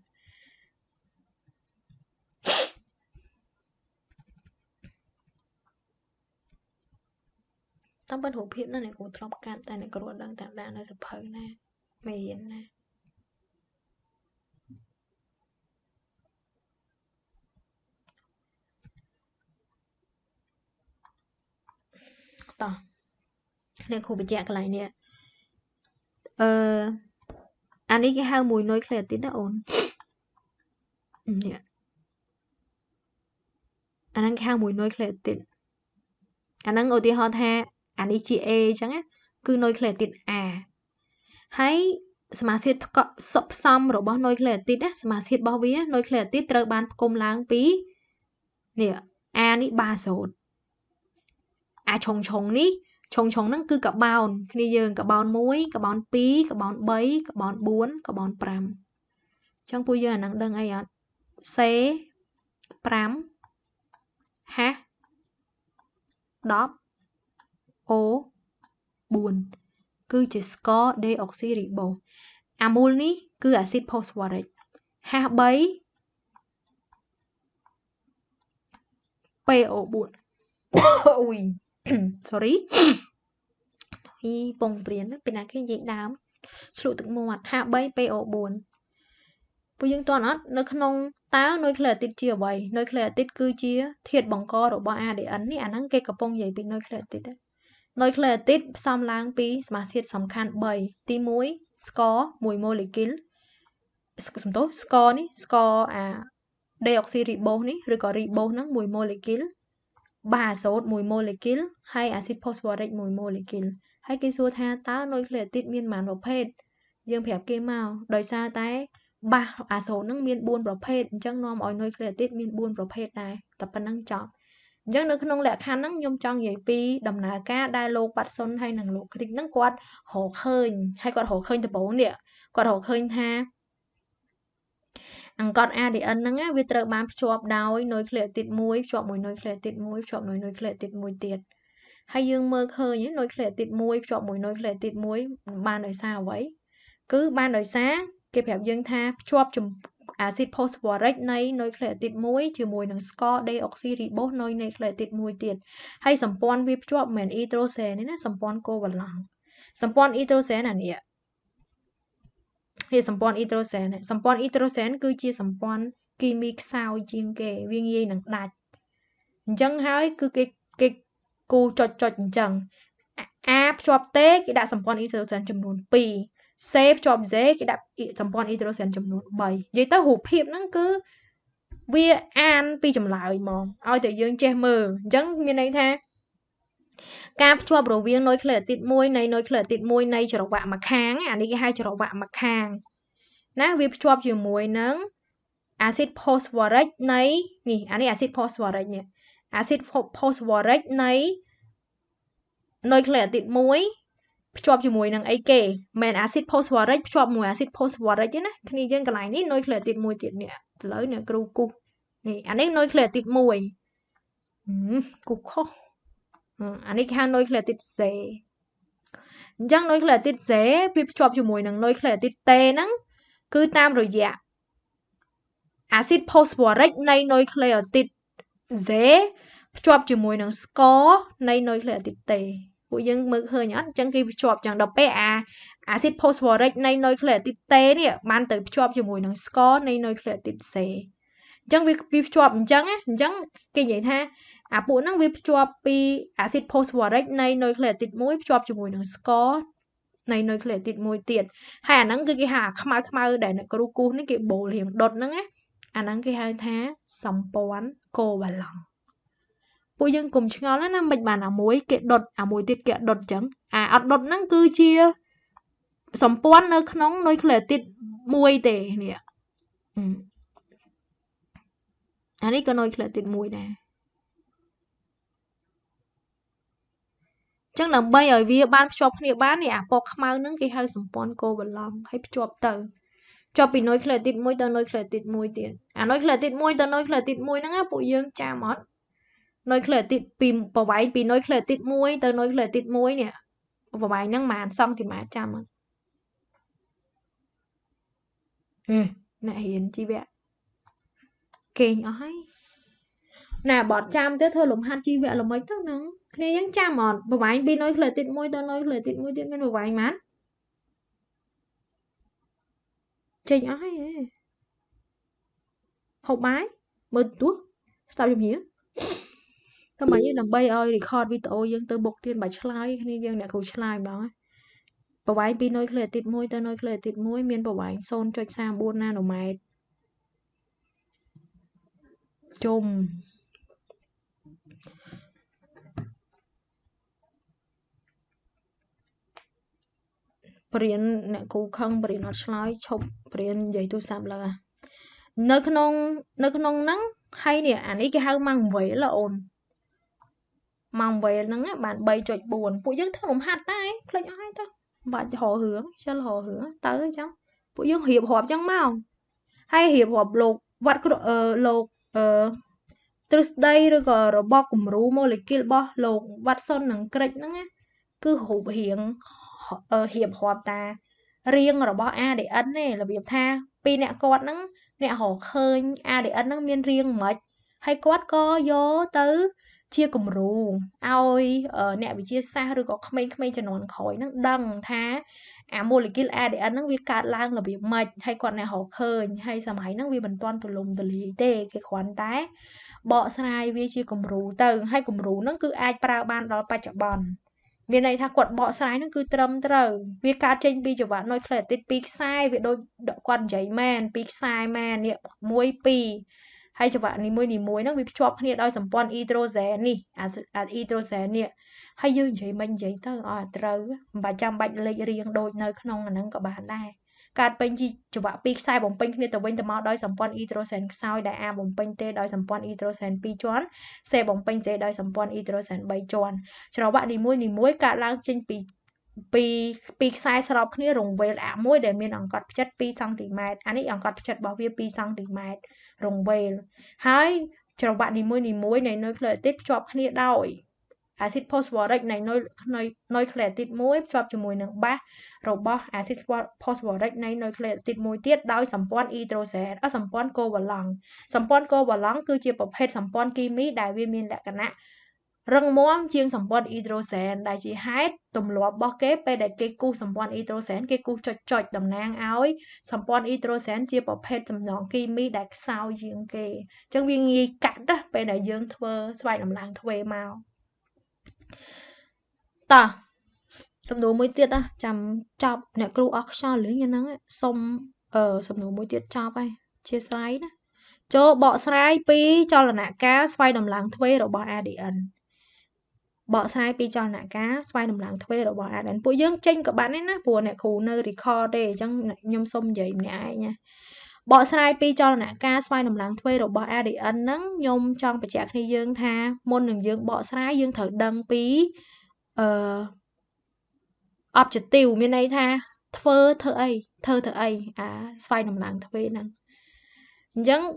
តាមរូបភាពហ្នឹងអ្នកគ្រូធ្លាប់កាត់តែអ្នកគ្រូអត់ដឹងថាដាក់នៅសភៅណាមេរៀនណាតោះអ្នកគ្រូបញ្ជាក់កន្លែងនេះអានេះគេហៅមួយ nucleotide ណាអូននេះអាហ្នឹងគេហៅមួយ nucleotide អាហ្នឹងឧទាហរណ៍ថាអានេះជា A អញ្ចឹងគឺ nucleotide A ហើយសមាសធាតុផ្សំរបស់ nucleotide សមាសធាតុរបស់វា nucleotide ត្រូវបានផ្គុំឡើងពីនេះ A នេះបាសូតអាឆុងនេះឆុងហ្នឹងគឺកាបូនគ្នាយើងកាបូន1កាបូន2កាបូន3កាបូន4កាបូន5អញ្ចឹងពួកយើងអាហ្នឹងដឹងអីអត់ C 5 H 10 O 4គឺជាស្ករ deoxyribose អាមូលនេះគឺអាស៊ីតផូស្វរិក H3 PO4 អូយ sorry ពងព្រានពេលណាគេនិយាយដើមឆ្លក់ទឹកមាត់ H3 PO4 ពួកយើងតន់អត់នៅក្នុងតើ nucleotide ជាអ្វី nucleotide គឺជាធាតុបង្ករបស់ ADN នេះអាហ្នឹងគេកំពុងនិយាយពី nucleotide nucleotide ផ្សំឡើងពីសមាសធាតុសំខាន់3ទី1ស្ករ1 molecule ស្ករនេះស្ករអា deoxyribose នេះឬក៏ ribose ហ្នឹង1 molecule បាសូត1 molecule ហើយអាស៊ីតផូស្វរិក1 molecule ហើយគេសួរថាតើ nucleotide មានប៉ុន្មានប្រភេទយើងប្រាប់គេមកដោយសារតែបាសអាសូតហ្នឹងមាន4ប្រភេទអញ្ចឹងនាំឲ្យ nucleotide មាន4ប្រភេទដែរតែប៉ុណ្្នឹងចប់អញ្ចឹងនៅក្នុងលក្ខខណ្ឌហ្នឹងខ្ញុំចង់និយាយពីដំណើរការដែលលោកប៉ាត់សុនហើយនិងលោកគ្រីកហ្នឹងគាត់រកឃើញហើយគាត់រកឃើញដំបូងនេះគាត់រកឃើញថាអង្កត់ ADN ហ្នឹងវាត្រូវបានភ្ជាប់ដោយ nucleotide 1ភ្ជាប់មួយ nucleotide 1ភ្ជាប់មួយ nucleotide 1ទៀតហើយយើងមើលឃើញ nucleotide 1ភ្ជាប់មួយ nucleotide 1បានដោយសារអ្វីគឺបានដោយសារគេប្រាប់យើងថាភ្ជាប់អាស៊ីតផូស្វរិកនៃ nucleotide 1ជាមួយនឹងស្ករ deoxyribose នៃ nucleotide 1ទៀតហើយសម្ព័ន្ធវាភ្ជាប់មិនមែន hydrogen ទេណាសម្ព័ន្ធកូវឡង់សម្ព័ន្ធ hydrogen អានេះសម្ព័ន្ធ hydrogen សម្ព័ន្ធ hydrogen គឺជាសម្ព័ន្ធគីមីខ្សោយជាងគេវាងាយនឹងដាច់អញ្ចឹងហើយគឺគេគូចុចអញ្ចឹង A ភ្ជាប់ទេគេដាក់សម្ព័ន្ធ hydrogen ចំនួន2 C ភ្ជាប់ Z គេដាក់សម្ព័ន្ធ hydrogen ចំនួន3និយាយទៅរូបភាពហ្នឹងគឺវាអានពីចម្លើយហ្មងឲ្យតែយើងចេះមើលអញ្ចឹងមានន័យថា ការភ្ជាប់រវាងនុយក្លេអ៊ីតមួយនៃនុយក្លេអ៊ីតមួយនៃចរវៈម្ខាងអានេះគេហៅចរវៈម្ខាងណាវាភ្ជាប់ជាមួយនឹងអាស៊ីតផូស្វរិកនៃនេះអានេះអាស៊ីតផូស្វរិកនេះអាស៊ីតផូស្វរិកនៃនុយក្លេអ៊ីតមួយភ្ជាប់ជាមួយនឹងអីគេមិនអាស៊ីតផូស្វរិកភ្ជាប់មួយអាស៊ីតផូស្វរិកទេណាគ្នាយើងកន្លែងនេះនុយក្លេអ៊ីតមួយទៀតនេះឥឡូវអ្នកគ្រូគូសនេះអានេះនុយក្លេអ៊ីតមួយគូសខុសអានេះគេហៅនុយក្លេអ៊ីតសេអញ្ចឹងនុយក្លេអ៊ីតសេវាភ្ជាប់ជាមួយនឹងនុយក្លេអ៊ីតតេហ្នឹងគឺតាមរយៈអាស៊ីតផូស្វរិកនៃនុយក្លេអ៊ីតសេភ្ជាប់ជាមួយនឹងស្ករនៃនុយក្លេអ៊ីតតេពួកយើងមើលឃើញអត់អញ្ចឹងគេភ្ជាប់ចឹងដល់ពេលអាស៊ីតផូស្វរិកនៃនុយក្លេអ៊ីតតេនេះបានទៅភ្ជាប់ជាមួយនឹងស្ករនៃនុយក្លេអ៊ីតសេអញ្ចឹងវាភ្ជាប់អញ្ចឹងគេនិយាយថាអាពួកហ្នឹងវាភ្ជាប់ពីអាស៊ីតផូស្វរិកនៃនុយក្លេអ៊ីតមួយភ្ជាប់ជាមួយនឹងស្ករនៃនុយក្លេអ៊ីតមួយទៀតហើយអាហ្នឹងគឺគេហៅអាខ្មៅដែលអ្នកគ្រូគូសនេះគេបូលរៀងដុតហ្នឹងណាអាហ្នឹងគេហៅថាសម្ព័ន្ធកូវ៉ាឡង់ពួកយើងកុំឆ្ងល់ណាមិនបានអាមួយគេដុតអាមួយទៀតគេដុតអញ្ចឹងអាអត់ដុតហ្នឹងគឺជាសម្ព័ន្ធនៅក្នុងនុយក្លេអ៊ីតមួយទេនេះអានេះក៏នុយក្លេអ៊ីតមួយដែរចឹងដើម្បីឲ្យវាបានភ្ជាប់គ្នាបាននេះអាពណ៌ខ្មៅហ្នឹងគេហៅសម្ព័ន្ធកូវ៉ាឡង់ហើយភ្ជាប់ទៅពីនុយក្លេអ៊ីតមួយទៅនុយក្លេអ៊ីតមួយទៀតអានុយក្លេអ៊ីតមួយទៅនុយក្លេអ៊ីតមួយហ្នឹងពួកយើងចាំអត់នុយក្លេអ៊ីតពីប្រវែងពីនុយក្លេអ៊ីតមួយទៅនុយក្លេអ៊ីតមួយនេះប្រវែងហ្នឹងប៉ុន្មានសង់ទីម៉ែត្រចាំអត់អ្នករៀនជីវៈគេងអស់ហើយណាបត់ចាំទៅធ្វើលំហាត់ជីវៈល្មិចទៅហ្នឹងគ្នាយើងចាំអត់ប្រវែងពីនុយក្លេអ៊ីតមួយទៅនុយក្លេអ៊ីតមួយទៀតមានប្រវែងប៉ុន្មានចេញអស់ហើយហូបបាយមើលទូរស្ដាប់ជំរាបតែមកយើងដើម្បីឲ្យ record វីដេអូយើងទៅបុកទៀតបើឆ្លើយគ្នាយើងអ្នកគ្រូឆ្លើយម្ដងប្រវែងពីនុយក្លេអ៊ីតមួយទៅនុយក្លេអ៊ីតមួយមានប្រវែង 0.34 ណាណូម៉ែត្រជុំព្រានអ្នកគ្រូខឹងព្រានអត់ឆ្លើយឈប់ព្រាននិយាយទូរស័ព្ទលើនៅក្នុងហ្នឹងហើយនេះអានេះគេហៅម៉ាំងវែលអូនម៉ាំងវែលហ្នឹងបាន 3.4 ពួកយើងធ្វើលំហាត់តែភ្លេចអស់ហើយទៅបាច់រករឿងចិលរករឿងទៅអញ្ចឹងពួកយើងរៀបរាប់អញ្ចឹងមកហើយរៀបរាប់លោកវត្តលោកទ្រឹស្ដីឬក៏របបគំរូម៉ូលេគុលរបស់លោកវ៉ាត់សុននិងក្រិចហ្នឹងគឺរូបរាងរៀបរាប់តារាងរបស់ ADN ទេរបៀបថាពីអ្នកគាត់ហ្នឹងអ្នករកឃើញ ADN ហ្នឹងមានរាងមិនហើយគាត់ក៏យកទៅជាគំរូឲ្យអ្នកវិទ្យាសាស្ត្រឬក៏ក្មេងៗជំនាន់ក្រោយហ្នឹងដឹងថាអាម៉ូលេគុល ADN ហ្នឹងវាកើតឡើងរបៀបម៉េចហើយគាត់អ្នករកឃើញហើយសម័យហ្នឹងវាមិនទាន់ទូលំទូលាយទេគេគ្រាន់តែបកស្រាយវាជាគំរូទៅហើយគំរូហ្នឹងគឺអាចប្រើបានដល់បច្ចុប្បន្នមានន័យថាគាត់បកស្រាយហ្នឹងគឺត្រឹមត្រូវវាកើតចេញពីចង្វាក់នុយក្លេអ៊ីត2ខ្សែវាដូចគាត់និយាយមែន2ខ្សែមែននេះ1 2ហើយចង្វាក់នីមួយហ្នឹងវាភ្ជាប់គ្នាដោយសម្ព័ន្ធអ៊ីដ្រូសែននេះអាអ៊ីដ្រូសែននេះហើយយើងនិយាយមិននិយាយទៅអត់ត្រូវមិនបាច់ចាំបាច់លេខរៀងដូចនៅក្នុងអាហ្នឹងក៏បានដែរកើតពេញជាចង្វាក់2ខ្សែបំពេញគ្នាទៅវិញទៅមកដោយសម្ព័ន្ធអ៊ីដ្រូសែនខ្សោយដែល A បំពេញទេដោយសម្ព័ន្ធអ៊ីដ្រូសែន2ជាន់ C បំពេញទេដោយសម្ព័ន្ធអ៊ីដ្រូសែន3ជាន់ច្រវាក់នីមួយកើតឡើងចេញពីខ្សែស្របគ្នារង្វេលអាមួយដែលមានអង្កត់ផ្ចិត2សង់ទីម៉ែត្រអានេះអង្កត់ផ្ចិតរបស់វា2សង់ទីម៉ែត្ររង្វេលហើយច្រវាក់នីមួយនៃនុយក្លេអ៊ីតភ្ជាប់គ្នាដោយអាស៊ីតផូស្វរិកនៃនុយក្លេអ៊ីតមួយភ្ជាប់ជាមួយនឹងបាសរបស់អាស៊ីតផូស្វរិកនៃនុយក្លេអ៊ីតមួយទៀតដោយសម្ព័ន្ធអ៊ីដ្រូសែនសម្ព័ន្ធកូវ៉ាឡង់សម្ព័ន្ធកូវ៉ាឡង់គឺជាប្រភេទសម្ព័ន្ធគីមីដែលវាមានលក្ខណៈរឹងមាំជាងសម្ព័ន្ធអ៊ីដ្រូសែនដែលជាហេតុទម្លាប់របស់គេពេលដែលគេគូសសម្ព័ន្ធអ៊ីដ្រូសែនគេគូសចុចតំណាងឲ្យសម្ព័ន្ធអ៊ីដ្រូសែនជាប្រភេទសំណង់គីមីដែលខ្សោយជាងគេអញ្ចឹងវាងាយកាត់ណាពេលដែលយើងធ្វើស្វែងរំឡើងទ្វេមកតោះសំណួរមួយទៀតចាំចប់អ្នកគ្រូអស់ខ្យល់រឿងយ៉ាងហ្នឹងសុំសំណួរមួយទៀតចប់ហើយអធ្យាស្រ័យណាចូលបកស្រាយពីចលនាការស្វ័យតម្លើងទ្វេរបស់ ADN bỏ sai pi cho nạ cá xoay nằm lặng thuê rồi bỏ à đến bụi dương chênh của bạn ấy ná bùa nè khủ nơi record để chẳng nhâm xông dậy nè ai nha bỏ sai pi cho nạ cá xoay nằm lặng thuê rồi bỏ à để ấn nắng nhôm trong phải chạc đi dương tha môn đừng dương bỏ sai dương thử đăng pi objective miền này tha thơ thơ ấy à xoay nằm lặng thuê năng chẳng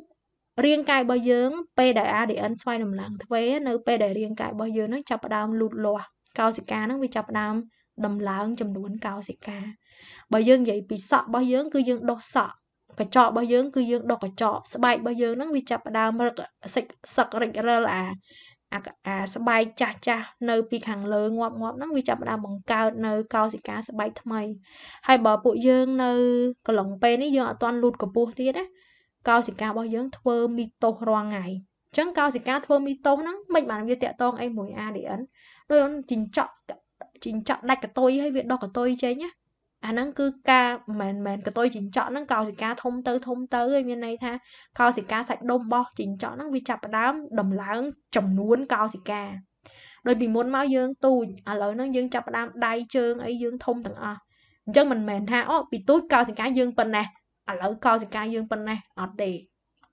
riêng cài bao dương p đại a để ấn xoay nằm lặng thuê nơi p đại riêng cài bao dương nó chập đam lụt lòa cao sĩ ca nó bị chập đam đầm láng chầm đuốn cao sĩ ca bao dương vậy bị sọ bao dương cứ dương đo sọ cái trọ bao dương cứ dương đo cái trọ bài bao dương nó bị chập đam sạch sặc rịnh ra là bài cha cha nơi bị hàng lơ ngọt ngọt nó bị chập đam bằng cao nơi cao sĩ ca bài thay hay bỏ bụi dương nơi cái lồng pe nó dương toàn lụt của bùa tiết đấy cao sĩ ca bao dương thơ mi tô roang ngày chẳng cao sĩ ca thơ mi tô nó mấy bạn như tẹt tông em mùi a để ấn đôi ông chỉnh chọn đạch cái tôi hay việc đo cái tôi chế nhá nó cứ ca mền cái tôi chỉnh chọn nó cao sĩ ca thông tư em như này tha cao sĩ ca sạch đông bo chỉnh chọn nó bị chập đám đầm láng trầm nuốn cao sĩ ca đôi bị muốn máu dương tu lời nó dương chập đám đai trơn ấy dương thông tầng chân mình mền ha bị túi cao sĩ ca dương phần nè lỡ cao sĩ ca dương phần này để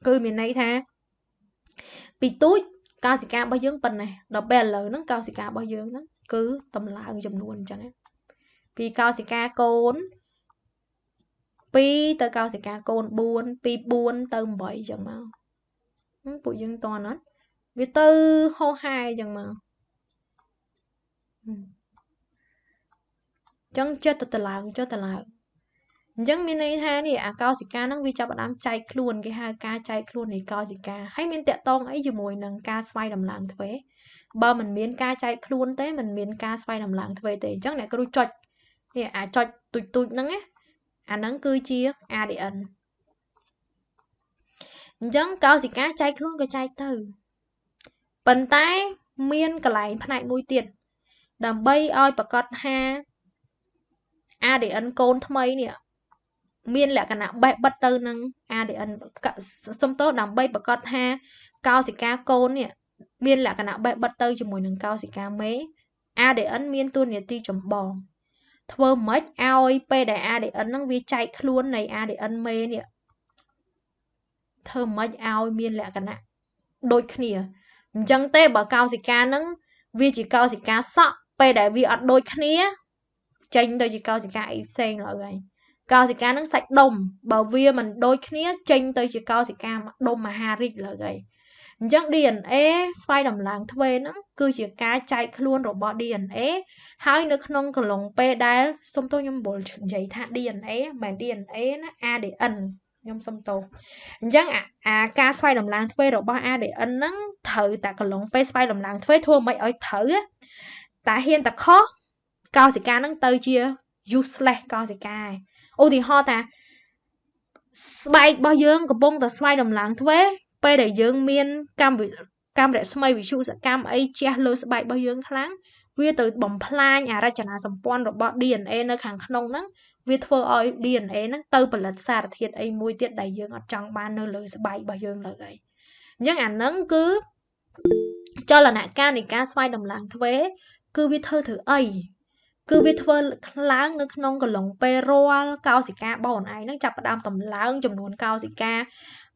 cứ miền này tha bị túi cao sĩ ca bao dương phần này đọc bè lỡ nó cao sĩ ca bao dương nó cứ tầm lại dùm luôn chẳng ấy vì cao sĩ ca côn pi tới cao sĩ ca côn buôn pi buôn tới bảy chẳng mà phụ dương toàn hết vì tư hô hai chẳng mà chẳng chết tờ lại chẳng mình này tha thì cao sĩ ca nó vì cho bạn đám chạy luôn cái hai ca chạy luôn thì cao sĩ ca hay mình tẹt tông ấy dù mùi nâng ca xoay đầm làng thuế bao mình miễn ca chạy luôn thế mình miễn ca xoay đầm làng thuế thì chắc này có đôi chọt thì chọt tụi nâng á nâng cư chia để ẩn chẳng cao sĩ ca chạy luôn cái chạy từ bần tay miên cả lại phát này mùi tiền đầm bay oi bà cọt ha để ẩn côn thâm ấy nè miên lẹ cả nào bẹ bật từ năng để ẩn xâm tốt đầm bay bà cọt ha cao sĩ ca côn nè miên lẹ cả nào bẹ bật từ cho mùi nâng cao sĩ ca mấy để ẩn miên tuôn nè ti chấm bò thơ mất oi p đại để ẩn năng vi chạy luôn này để ẩn mê nè thơ mất oi miên lẹ cả nào đôi khỉa chẳng tê bảo cao sĩ ca nâng vì chỉ cao sĩ ca sọ p đại vì ọt đôi khỉa chênh tôi chỉ cao sĩ ca ấy xên lại rồi cao sĩ ca nó sạch đồng bảo vì mình đôi khía chênh tôi chỉ cao sĩ ca đông mà hà rít lại rồi chắc điền xoay đầm làng thuê nó cứ chỉ cá chạy luôn rồi bỏ điền hai nước nông cái lồng pe đá xong tôi nhom bộ giấy thả điền mà điền nó để ẩn nhom xong tôi chắc ca xoay đầm làng thuê rồi bỏ để ẩn nó thử tại cái lồng pe xoay đầm làng thuê thua mấy ở thử á tại hiền ta khó cao sĩ ca nó tới chia useless cao sĩ ca thì ho ta bài bao dương của bông ta xoay đầm làng thuế bây để dương miên cam để xoay ví dụ sẽ cam ấy che lơ bài bao dương kháng vì từ bầm plan ra chẳng là sầm pon rồi bỏ DNA nơi hàng nông nắng vì thưa ơi DNA nó từ bật lật xa thiệt ấy mùi tiết đầy dương ở trong ba nơi lơ bài bao dương là vậy nhưng nắng cứ cho là nạ ca này ca xoay đầm làng thuế cứ vì thơ thử ấy cứ biết phơi láng nước nông còn lồng pero cao sĩ ca bao này nó chập đam tầm láng chùm nuôn cao sĩ ca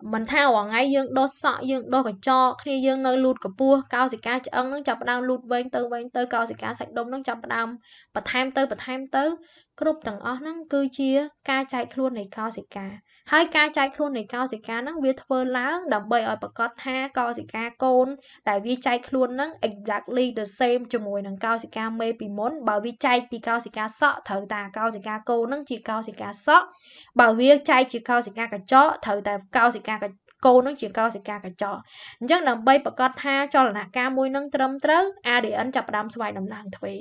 mình thao ở ngay dương đo sọ dương đo cái cho khi dương nơi lụt của pua cao sĩ ca ân nó chập đam lụt vên tư cao sĩ ca sạch đông nó chập đam bật tham tư group tầng ó nó cứ chia ca chạy luôn này cao sĩ ca hai ca chạy luôn này cao sĩ ca nó biết phơi láng đầm bơi ở bậc cọt ha cao sĩ ca côn tại vì chạy luôn nó exactly the same cho mùi nằng cao sĩ ca mê bị muốn bảo vì chạy thì cao sĩ ca sọ thử tà cao sĩ ca côn nó chỉ cao sĩ ca sọ bảo vì chạy chỉ cao sĩ ca cả chó thử tà cao sĩ ca cả cô nó chỉ cao sĩ ca cả chó chắc là bay bậc cọt ha cho là ca mùi nâng trâm trớ để ấn chập đam xoay đầm làng thuê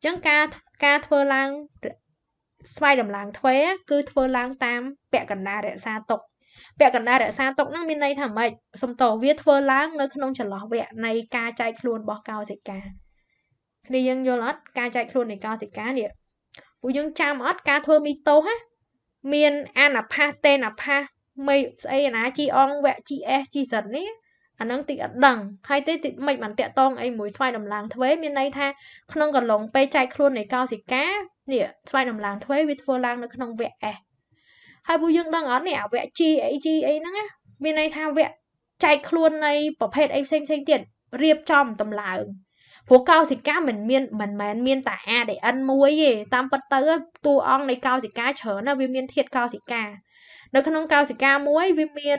chắc ca phơi láng xoay đầm làng thuế cứ phơi lang tam bẹ cần na để xa tục năng bên đây thảm mệnh xong tổ viết phơi lang nơi không chờ lọ vẹ này ca chạy luôn bỏ cao dịch ca đi dân vô lót ca chạy luôn này cao dịch cá nè phụ dân chăm ót ca thơ mi tô ha miền an là pa tên là pa mây ấy là chi on vẹ chi chi giật ấy anh nâng tị đằng hay tế tị mạch bản tẹt tông ấy mùi xoay đầm làng thuế miền này tha không còn lồng pe chạy luôn này cao gì cá nè xoay đầm làng thuế với phơ lang nó không vẽ hai bùi dương đang ở nè vẽ chi ấy nó á miền này tha vẽ chạy luôn này bảo phết ấy xanh tiền riệp trong tầm làng phố cao gì cá mình miên tả a để ăn muối gì tam bát tơ tu ong này cao gì cá chở nó viêm miên thiệt cao gì cá nó không cao gì cá muối viêm miên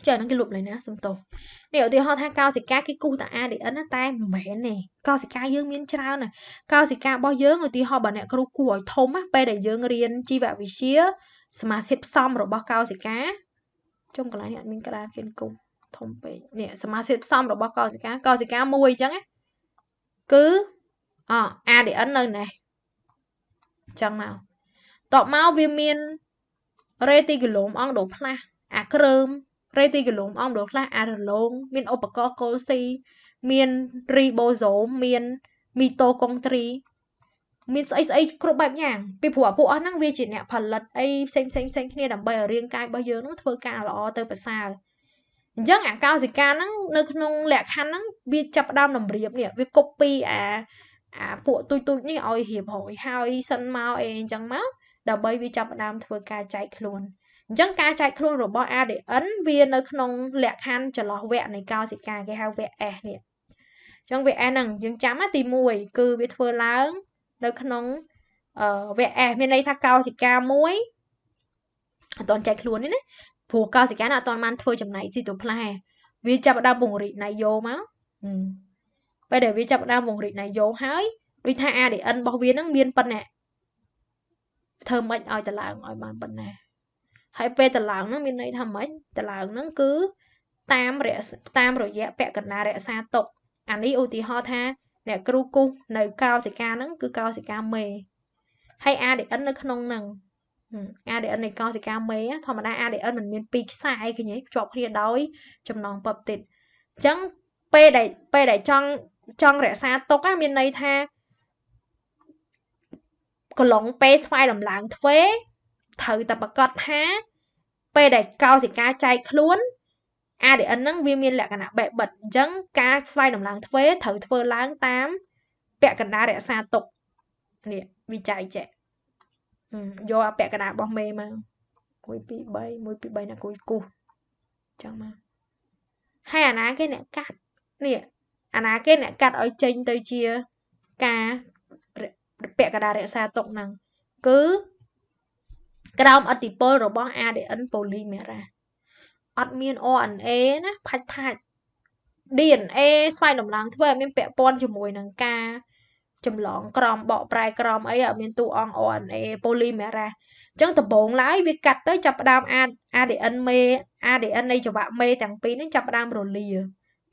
chờ nó cái lụm này nè xong tổ nếu thì họ tha cao gì cá cái cu tả a để ấn nó tay mẹ nè cao gì cá dương miên trao nè cao gì cá bao dương rồi thì họ bảo nè câu của thông á pe để dương riêng chi vào vị xía mà xếp xong rồi bao cao gì cá trong cái này mình cái đàn kiên cung thông pe nè mà xếp xong rồi bao cao gì cá muối chẳng á cứ a để ấn nơi này chẳng nào tọ máu viêm miên reti cái lốm ong đổ pha cơm reti cái lốm ong đổ pha lốm miên opacosi miên ribosome miên mitochondria miên ấy cướp bẹp nhàng bị phụ năng vi chỉ nè phần lật ấy xem kia đầm bay ở riêng cai bao giờ nó thưa cả lọ từ bờ xa chắc cao gì ca nó nông lẹ khăn nó vi chập đam nằm riệp nè vi copy phụ tôi như oi hiệp hội hai sân mau em chẳng máu đầm bay vi chập đam thưa ca chạy luôn chắc ca chạy luôn rồi bỏ a để ấn viên nó nông lẹ khăn cho lọ vẹn này cao gì ca cái hao vẹn nè trong vẹn nằng dương chấm á tìm mùi cứ biết phơi lớn nó nông vẹn bên đây tha cao gì ca muối toàn chạy luôn đấy phù cao gì cái nào toàn man thôi chấm này gì tụi play vì chập đam bùng rị này vô máu bây giờ vì chập đam bùng rị này vô hái đi tha a để ân bao viên nó miên phân nè thơm mạnh oi tờ làng oi bàn phân nè hãy về tờ làng nó miên này thầm mấy tờ làng nó cứ tam rồi dẹp bẹ cần na rẻ xa tục anh đi ưu tí ho tha nè kru cu nơi cao gì ca nó cứ cao gì ca mề hay a để ân nó không nằng a để ân này cao gì ca mề á thôi mà a để ân mình miên pi sai cái nhỉ chọc kia đói trong nòng bập tịt chẳng p đẩy trong rẻ xa tục á miên này tha còn lỏng p xoay làm làng thuế thử tập bạc cọt há p đẩy cao gì ca chạy luôn a để ấn nắng viêm miên lại cả nạ bẹ bật chẳng ca xoay làm làng thuế thử thuê láng 8 bẹ cả nạ rẻ xa tục nè vì chạy chạy do bẹ cả nạ bóng mê mà mùi bị bay là cùi cu chẳng mà hay à cái nẹ cắt nè à cái nẹ cắt ở trên tới chia ca bẹ cả nạ rẻ xa tục năng cứ cái đông ở tipol rồi bóng a để ấn polymera ọt miên ONAนะพัด DNA ស្វ័យតម្លងធ្វើឲ្យមានពាក់ព័ន្ធជាមួយនឹងការចម្លងក្រមបកប្រែក្រមអីឲ្យមានតួអង្គ ONA polymerase អញ្ចឹងដំបូងឡើយវាកាត់ទៅចាប់ផ្ដើម ADN មេ ADN នៃចង្វាក់មេទាំងពីរហ្នឹងចាប់ផ្ដើមរលា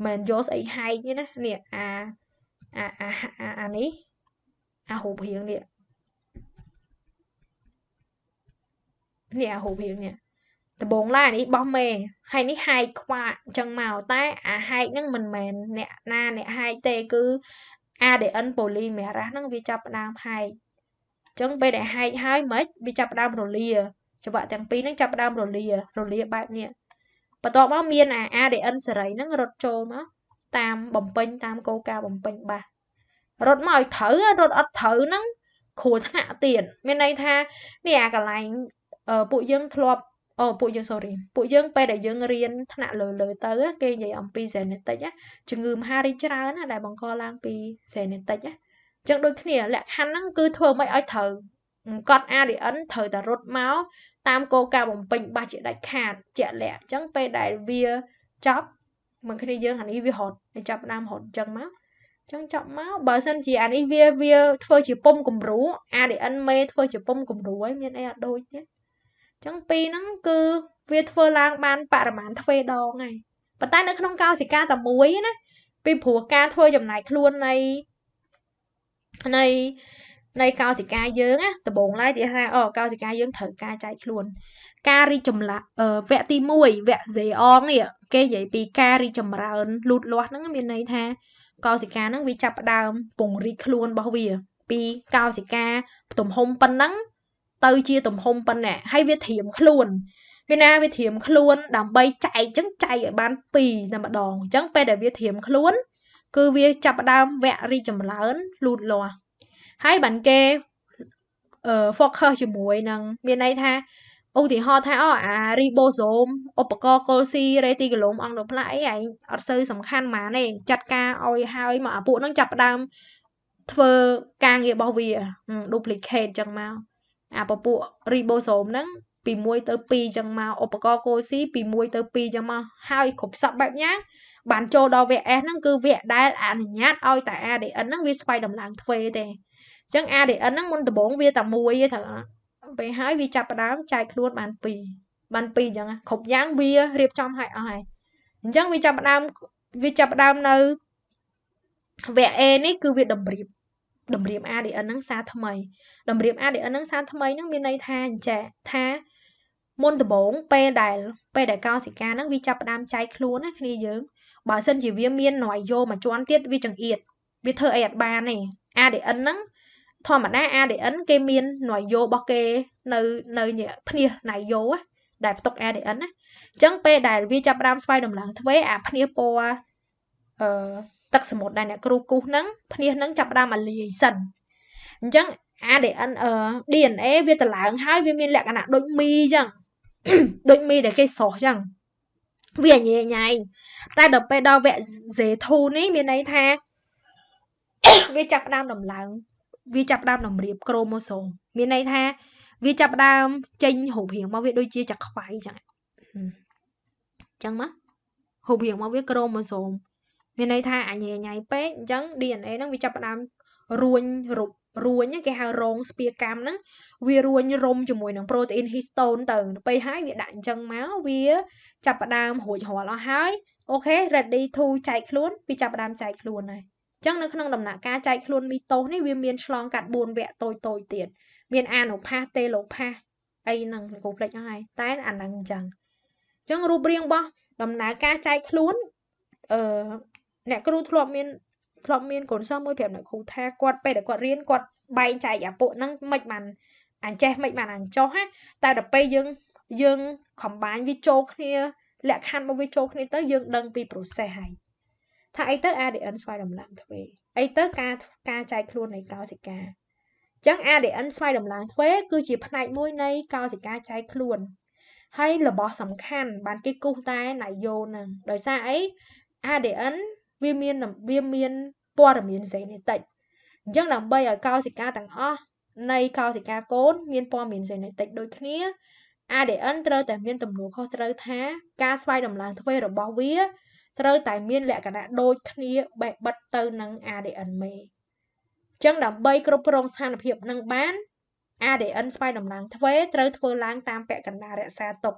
មិនយកស្អីហែកទេណានេះអានេះរូបរាងនេះរូបរាងនេះដំបូងឡើយនេះបោះមេហើយនេះហែកខ្វាក់អញ្ចឹងមកតែអាហែកហ្នឹងមិនមែនអ្នកហែកទេគឺ ADN polymerase ហ្នឹងវាចាប់ផ្ដើមហែកអញ្ចឹងពេលដែលហែកហើយមិនវាចាប់ផ្ដើមរលាចង្វាក់ទាំងពីរហ្នឹងចាប់ផ្ដើមរលាបែបនេះបន្ទាប់មកមានADN សេរីហ្នឹងរត់ចូលមកតាមបំពេញតាមគោលការណ៍បំពេញបាសរត់មកឲ្យត្រូវរត់អត់ត្រូវហ្នឹងគ្រោះថ្នាក់ទៀតមានន័យថានេះអាកន្លែងពួកយើងធ្លាប់ពួកយើងពេលដែលយើងរៀនថ្នាក់លើទៅគេនិយាយអំពី genetic ជំងឺមហារីកច្រើនណាដែលបង្កឡើងពី genetic អញ្ចឹងដូចគ្នាលក្ខខណ្ឌហ្នឹងគឺធ្វើមិនឲ្យត្រូវកត់ ADN ត្រូវតែរត់មកតាមគោលការណ៍បំពេញបាសជាដាច់ខាតជាក់លាក់អញ្ចឹងពេលដែលវាចប់មកគ្នាយើងអានេះវារត់ចាប់ដើមរត់អញ្ចឹងមកអញ្ចឹងចាប់មកបើសិនជាអានេះវាធ្វើជាពុំគំរូ ADN មេធ្វើជាពុំគំរូហើយមានអីអត់ដូចទេចឹងពីហ្នឹងគឺវាធ្វើឡើងបានបរិមាណទ្វេដងហើយប៉ុន្តែនៅក្នុងកោសិកាតែមួយណាពីព្រោះការធ្វើចំណាយខ្លួននៃកោសិកាយើងណាដំបូងឡើយទីថាកោសិកាយើងត្រូវការចែកខ្លួនការរីចម្លាក់វគ្គទី1វគ្គហ្សេអងនេះគេនិយាយពីការរីចម្រើនលូតលាស់ហ្នឹងមានន័យថាកោសិកាហ្នឹងវាចាប់ផ្ដើមពង្រីកខ្លួនរបស់វាពីកោសិកាទំហំប៉ុណ្ណឹងទៅជាទំហំប៉ុណ្ណេះហើយវាត្រៀមខ្លួន Vì na vi thiểm khuôn đàm bay chạy ở ban pì nằm ở đòn chẳng pe để vi thiểm khuôn cứ vi chập đam vẽ ri chầm lớn lụt lò hai bạn kê focus ជាមួយនឹងមានន័យថាឧទាហរណ៍ថាribosome ឧបករណ៍ Golgi reticulum អង្គនៅផ្លាកអីឯងអត់សូវសំខាន់ហ្មងទេចាត់ការឲ្យហើយមកអាពួកហ្នឹងចាប់ផ្ដើមធ្វើការងាររបស់វា duplicate ចឹងមកអាពពួក ribosome ហ្នឹងពី1ទៅ2ចឹងមកឧបករណ៍ Golgi ពី1ទៅ2ចឹងមកហើយគ្រប់សពបែបយ៉ាងបានចូលដល់វគ្គ S ហ្នឹងគឺវគ្គដែលអនុញ្ញាតឲ្យតែ ADN ហ្នឹងវាស្វ័យតម្លើងទ្វេទេចឹង ADN ហ្នឹងមុនដំបូងវាតែមួយទេត្រូវពេលហើយវាចាប់ផ្ដើមចែកខ្លួនបាន2ចឹងគ្រប់យ៉ាងវារៀបចំឲ្យអស់ហើយអញ្ចឹងវាចាប់ផ្ដើមនៅវគ្គ A នេះគឺវាតម្រៀប ADN ហ្នឹងសារថ្មីតម្រៀប ADN ហ្នឹងសារថ្មីហ្នឹងមានន័យថាអញ្ចឹងថាមុនដំបូងពេលដែលកោសិកាហ្នឹងវាចាប់ផ្ដើមចែកខ្លួនណាគ្នាយើងបើសិនជាវាមានណយយកមួយជាន់ទៀតវាចង្អៀតវាធ្វើអីអត់បានទេ ADN ហ្នឹងធម្មតា ADN គេមានណយយករបស់គេនៅភ្នាសណយយកដែលផ្ទុក ADN ណាអញ្ចឹងពេលដែលវាចាប់ផ្ដើមស្វ័យតម្លើងទ្វេអាភ្នាសពណ៌ទឹកសមុទ្រដែលអ្នកគ្រូគូសហ្នឹងភ្នាសហ្នឹងចាប់ផ្ដើមអាលាយសិនអញ្ចឹង ADN DNA វាទៅឡើងហើយវាមានលក្ខណៈដូចមីអញ្ចឹងដូចមីដែលគេស្រោះអញ្ចឹងវាញ៉ៃញ៉ៃតែដល់ពេលដល់វគ្គ Z2 នេះមានន័យថាវាចាប់ផ្ដើមតម្លើងវាចាប់ផ្ដើមតម្រៀបក្រូម៉ូសូមមានន័យថាវាចាប់ផ្ដើមចេញរូបរាងមកវាដូចជាចក្បៃអញ្ចឹងមករូបរាងមកវាក្រូម៉ូសូមមានន័យថាអាញ៉ៃញ៉ៃពេកអញ្ចឹង DNA ហ្នឹងវាចាប់ផ្ដើមរួញគេហៅរងស្ពាកម្មហ្នឹងវារួញរុំជាមួយនឹង protein histone ទៅពេលហើយវាដាក់អញ្ចឹងមកវាចាប់ផ្ដើមរួចរាល់អស់ហើយអូខេ ready to ចែកខ្លួនវាចាប់ផ្ដើមចែកខ្លួនហើយអញ្ចឹងនៅក្នុងដំណាក់កាលចែកខ្លួនមីតូសនេះវាមានឆ្លងកាត់4វគ្គតូចទៀតមានអាណូផាសតេឡូផាសអីហ្នឹងគូផ្លេចអស់ហើយតែអាហ្នឹងអញ្ចឹងរូបរាងរបស់ដំណើរការចែកខ្លួនអ្នកគ្រូធ្លាប់មានកូនសិស្សមួយប្រាប់អ្នកគ្រូថាគាត់ពេលដែលគាត់រៀនគាត់បែងចែកអាពួកហ្នឹងមិនបានអញ្ចេះមិនបានអញ្ចោះណាតែដល់ពេលយើង combine វាចូលគ្នាលក្ខខណ្ឌរបស់វាចូលគ្នាទៅយើងដឹងពី process ហើយថាអីទៅ ADN ស្វ័យតម្លើងទ្វេអីទៅការចែកខ្លួននៃកោសិកាអញ្ចឹង ADN ស្វ័យតម្លើងទ្វេគឺជាផ្នែកមួយនៃកោសិកាចែកខ្លួនហើយរបស់សំខាន់បានគេគូសតែណៃយ៉ូហ្នឹងដោយសារអី ADN វាមានព័ត៌មាន genetic អញ្ចឹងដើម្បីឲ្យកោសិកាទាំងអស់នៃកោសិកាកូនមានព័ត៌មាន genetic ដូចគ្នា ADN ត្រូវតែមានទំនួលខុសត្រូវថាការស្វ័យតម្លើងទ្វេរបស់វាត្រូវតែមានលក្ខណៈដូចគ្នាបេះបិទទៅនឹង ADN មេអញ្ចឹងដើម្បីគ្រប់គ្រងស្ថានភាពនឹងបាន ADN ស្វ័យតម្លើងទ្វេត្រូវធ្វើឡើងតាមពាក់កណ្ដាលរក្សាទុក